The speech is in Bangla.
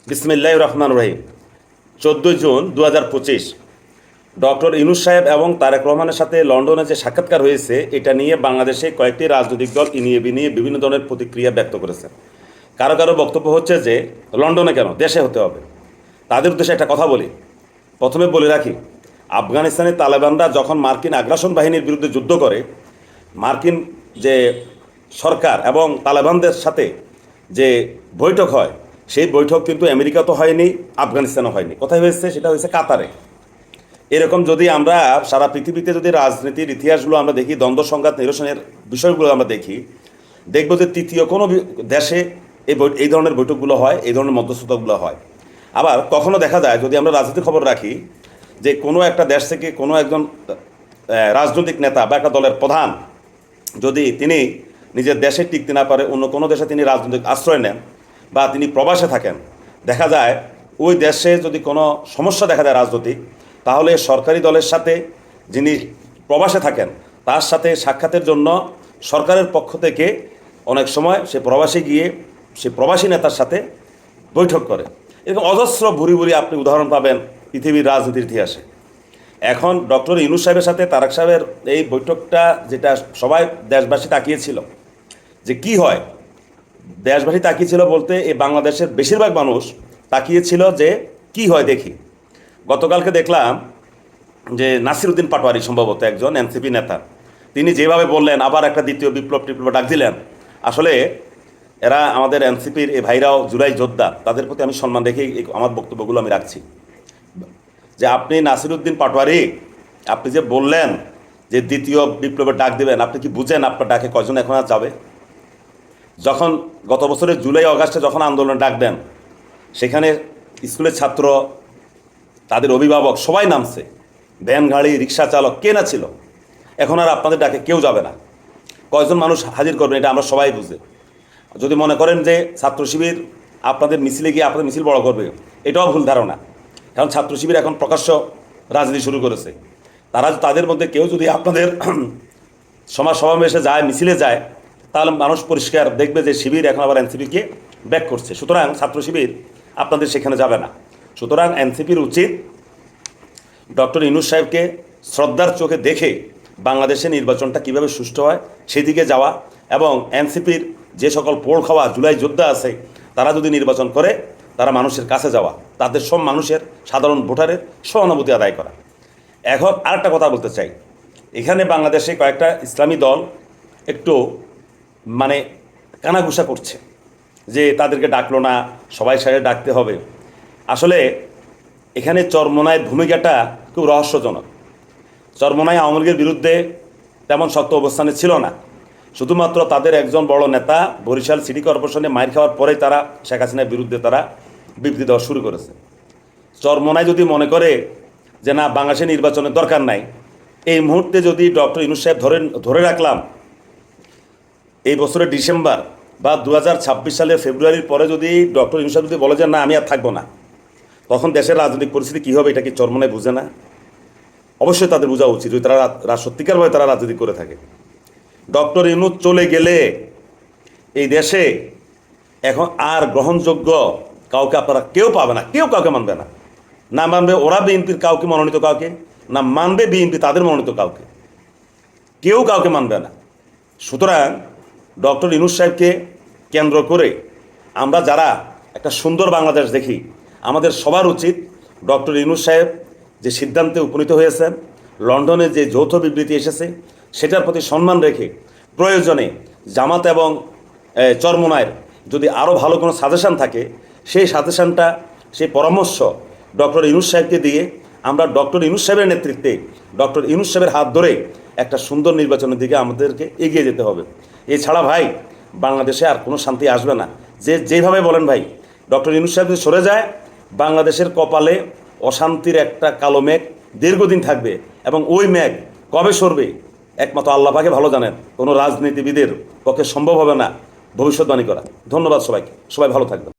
বিসমিল্লাহির রহমানির রহিম। 14 জুন 2025 ডক্টর ইউনূস সাহেব এবং তারেক রহমানের সাথে লন্ডনে যে সাক্ষাৎকার হয়েছে, এটা নিয়ে বাংলাদেশে কয়েকটি রাজনৈতিক দল নিয়ে বিভিন্ন ধরনের প্রতিক্রিয়া ব্যক্ত করেছে। কারো কারো বক্তব্য হচ্ছে যে লন্ডনে কেন, দেশে হতে হবে। তাদের উদ্দেশ্যে একটা কথা বলি। প্রথমে বলে রাখি, আফগানিস্তানের তালেবানরা যখন মার্কিন আগ্রাসন বাহিনীর বিরুদ্ধে যুদ্ধ করে, মার্কিন যে সরকার এবং তালেবানদের সাথে যে বৈঠক হয়, সেই বৈঠক কিন্তু আমেরিকাতে হয়নি, আফগানিস্তানও হয়নি। কোথায় হয়েছে? সেটা হয়েছে কাতারে। এরকম যদি আমরা সারা পৃথিবীতে যদি রাজনীতির ইতিহাসগুলো আমরা দেখি, দ্বন্দ্ব সংঘাত নিরসনের বিষয়গুলো আমরা দেখি, দেখব যে তৃতীয় কোনো দেশে এই ধরনের বৈঠকগুলো হয়, এই ধরনের মধ্যস্থতাগুলো হয়। আবার কখনো দেখা যায়, যদি আমরা রাজনীতির খবর রাখি, যে কোনো একটা দেশ থেকে কোনো একজন রাজনৈতিক নেতা বা একটা দলের প্রধান যদি তিনি নিজের দেশে টিকতে না পারে, অন্য কোনো দেশে তিনি রাজনৈতিক আশ্রয় নেন বা তিনি প্রবাসে থাকেন, দেখা যায় ওই দেশে যদি কোনো সমস্যা দেখা যায় রাজনৈতিক, তাহলে সরকারি দলের সাথে যিনি প্রবাসে থাকেন তার সাথে সাক্ষাতের জন্য সরকারের পক্ষ থেকে অনেক সময় সে প্রবাসী গিয়ে সে প্রবাসী নেতার সাথে বৈঠক করে। এরকম অজস্র ভুরি ভুরি আপনি উদাহরণ পাবেন পৃথিবীর রাজনীতির ইতিহাসে। এখন ডক্টর ইউনূস সাহেবের সাথে তারেক সাহেবের এই বৈঠকটা, যেটা সবাই দেশবাসী তাকিয়েছিল যে কি হয়, দেশবাসী তাকিয়েছিল বলতে এই বাংলাদেশের বেশিরভাগ মানুষ তাকিয়েছিল যে কি হয় দেখি। গতকালকে দেখলাম যে নাসির উদ্দিন পাটোয়ারি, সম্ভবত একজন এনসিপি নেতা, তিনি যেভাবে বললেন আবার একটা দ্বিতীয় বিপ্লব ডাক দিলেন। আসলে এরা আমাদের এনসিপির এই ভাইরাও জুলাই যোদ্ধা, তাদের প্রতি আমি সম্মান রেখেই আমার বক্তব্যগুলো আমি রাখছি। যে আপনি নাসির উদ্দিন পাটোয়ারি, আপনি যে বললেন যে দ্বিতীয় বিপ্লবের ডাক দেবেন, আপনি কি বুঝেন আপনার ডাকে কজন এখন আর যাবে? যখন গত বছরের জুলাই অগাস্টে যখন আন্দোলনের ডাক দেন, সেখানে স্কুলের ছাত্র, তাদের অভিভাবক সবাই নামছে, ভ্যান গাড়ি রিক্সা চালক কে না ছিল। এখন আর আপনাদের ডাকে কেউ যাবে না। কয়জন মানুষ হাজির করবেন এটা আমরা সবাই বুঝে। যদি মনে করেন যে ছাত্র শিবির আপনাদের মিছিলে গিয়ে আপনাদের মিছিল বড় করবে, এটাও ভুল ধারণা। কারণ ছাত্র শিবির এখন প্রকাশ্য রাজনীতি শুরু করেছে। তাদের মধ্যে কেউ যদি আপনাদের সমাজ সমাবেশে যায়, মিছিলে যায়, তাহলে মানুষ পরিষ্কার দেখবে যে শিবির এখন আবার এনসিপিকে ব্যাক করছে। সুতরাং ছাত্র শিবির আপনাদের সেখানে যাবে না। সুতরাং এনসিপির উচিত ডক্টর ইউনূস সাহেবকে শ্রদ্ধার চোখে দেখে বাংলাদেশে নির্বাচনটা কীভাবে সুষ্ঠু হয় সেদিকে যাওয়া, এবং এনসিপির যে সকল পোড় খাওয়া জুলাই যোদ্ধা আছে তারা যদি নির্বাচন করে, তারা মানুষের কাছে যাওয়া, তাদের সব মানুষের, সাধারণ ভোটারের সহানুভূতি আদায় করা। এখন আরেকটা কথা বলতে চাই, এখানে বাংলাদেশে কয়েকটা ইসলামী দল একটু কানাঘুষা করছে যে তাদেরকে ডাকলো না, সবাই সাথে ডাকতে হবে। আসলে এখানে চরমোনাইয়ের ভূমিকাটা খুব রহস্যজনক। চরমোনাই আওয়ামী লীগের বিরুদ্ধে তেমন শক্ত অবস্থানে ছিল না। শুধুমাত্র তাদের একজন বড় নেতা বরিশাল সিটি কর্পোরেশনে মাইর খাওয়ার পরেই তারা শেখ হাসিনার বিরুদ্ধে তারা বিবৃতি দেওয়া শুরু করেছে। চরমোনাই যদি মনে করে যে না, বাংলাদেশের নির্বাচনের দরকার নাই, এই মুহূর্তে যদি ডক্টর ইউনূস সাহেব ধরে রাখলাম এই বছরের ডিসেম্বর বা 2026 সালের ফেব্রুয়ারির পরে যদি ডক্টর ইউনূস সাহেব যদি বলে যে না আমি আর থাকবো না, তখন দেশের রাজনৈতিক পরিস্থিতি কী হবে এটা কি চরমোনাই বুঝে না? অবশ্যই তাদের বোঝা উচিত যদি তারা সত্যিকারভাবে তারা রাজনীতি করে থাকে। ডক্টর ইউনূস চলে গেলে এই দেশে এখন আর গ্রহণযোগ্য কাউকে আপনারা কেউ পাবে না, কেউ কাউকে মানবে না। না মানবে ওরা বিএনপির কাউকে, মনোনীত কাউকে, না মানবে বিএনপি তাদের মনোনীত কাউকে, কেউ কাউকে মানবে না। সুতরাং ডক্টর ইউনূস সাহেবকে কেন্দ্র করে আমরা যারা একটা সুন্দর বাংলাদেশ দেখি, আমাদের সবার উচিত ডক্টর ইউনূস সাহেব যে সিদ্ধান্তে উপনীত হয়েছেন, লন্ডনে যে যৌথ বিবৃতি এসেছে, সেটার প্রতি সম্মান রেখে প্রয়োজনে জামাত এবং চরমোনাইয়ের যদি আরও ভালো কোনো সাজেশান থাকে, সেই সাজেশানটা, সেই পরামর্শ ডক্টর ইউনূস সাহেবকে দিয়ে আমরা ডক্টর ইউনূস সাহেবের নেতৃত্বে, ডক্টর ইউনূস সাহেবের হাত ধরে একটা সুন্দর নির্বাচনের দিকে আমাদেরকে এগিয়ে যেতে হবে। এছাড়া ভাই বাংলাদেশে আর কোনো শান্তি আসবে না। যেভাবে বলেন ভাই, ডক্টর ইউনূস সাহেব যদি সরে যায়, বাংলাদেশের কপালে অশান্তির একটা কালো মেঘ দীর্ঘদিন থাকবে, এবং ওই মেঘ কবে সরবে একমাত্র আল্লাহ পাকে ভালো জানেন। কোনো রাজনীতিবিদের পক্ষে সম্ভব হবে না ভবিষ্যৎবাণী করা। ধন্যবাদ সবাইকে, সবাই ভালো থাকবেন।